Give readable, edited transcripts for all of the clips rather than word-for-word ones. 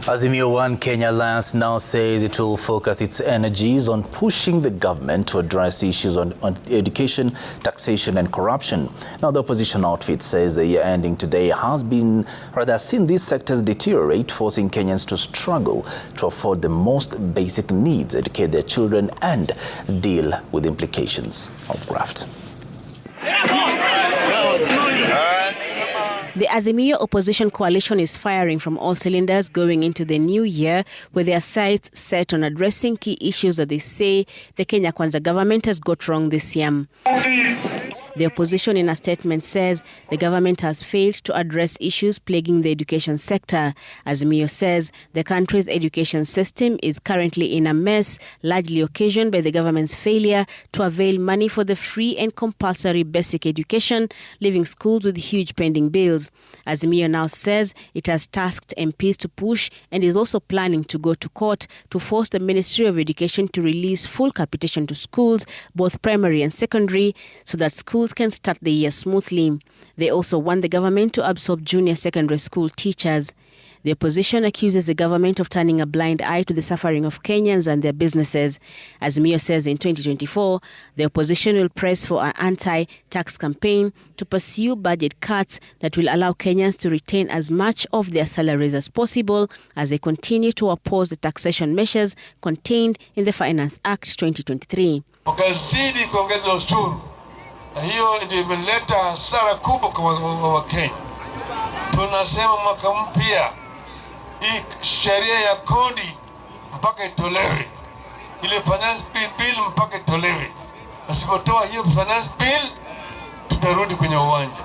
Azimio One Kenya Alliance now says it will focus its energies on pushing the government to address issues on education, taxation and corruption. Now, the opposition outfit says the year ending today has seen these sectors deteriorate, forcing Kenyans to struggle to afford the most basic needs, educate their children and deal with implications of graft. The Azimio opposition coalition is firing from all cylinders going into the new year, with their sights set on addressing key issues that they say the Kenya Kwanza government has got wrong this year. The opposition in a statement says the government has failed to address issues plaguing the education sector. Azimio says the country's education system is currently in a mess, largely occasioned by the government's failure to avail money for the free and compulsory basic education, leaving schools with huge pending bills. Azimio now says it has tasked MPs to push and is also planning to go to court to force the Ministry of Education to release full capitation to schools, both primary and secondary, so that schools can start the year smoothly. They also want the government to absorb junior secondary school teachers. The opposition accuses the government of turning a blind eye to the suffering of Kenyans and their businesses. Azimio says in 2024, the opposition will press for an anti-tax campaign to pursue budget cuts that will allow Kenyans to retain as much of their salaries as possible as they continue to oppose the taxation measures contained in the Finance Act 2023. Wakazidi kuongeza ushuru, na hiyo ndio imeleta hasara kubwa kwa Wakenya. Tunasema mwaka mpya hii sheria ya kodi mpaka itolewe, ile finance bill mpaka itolewe. Asipotoa hiyo finance bill, tutarudi kwenye uwanja.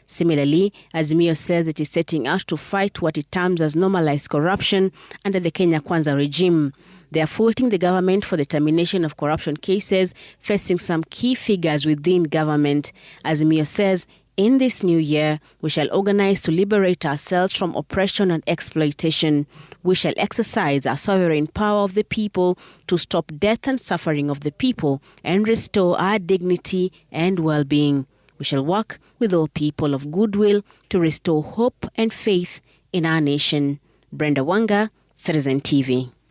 Similarly, Azimio says it is setting out to fight what it terms as normalized corruption under the Kenya Kwanza regime. They are faulting the government for the termination of corruption cases, facing some key figures within government. Azimio says, in this new year, we shall organize to liberate ourselves from oppression and exploitation. We shall exercise our sovereign power of the people to stop death and suffering of the people and restore our dignity and well-being. We shall work with all people of goodwill to restore hope and faith in our nation. Brenda Wanga, Citizen TV.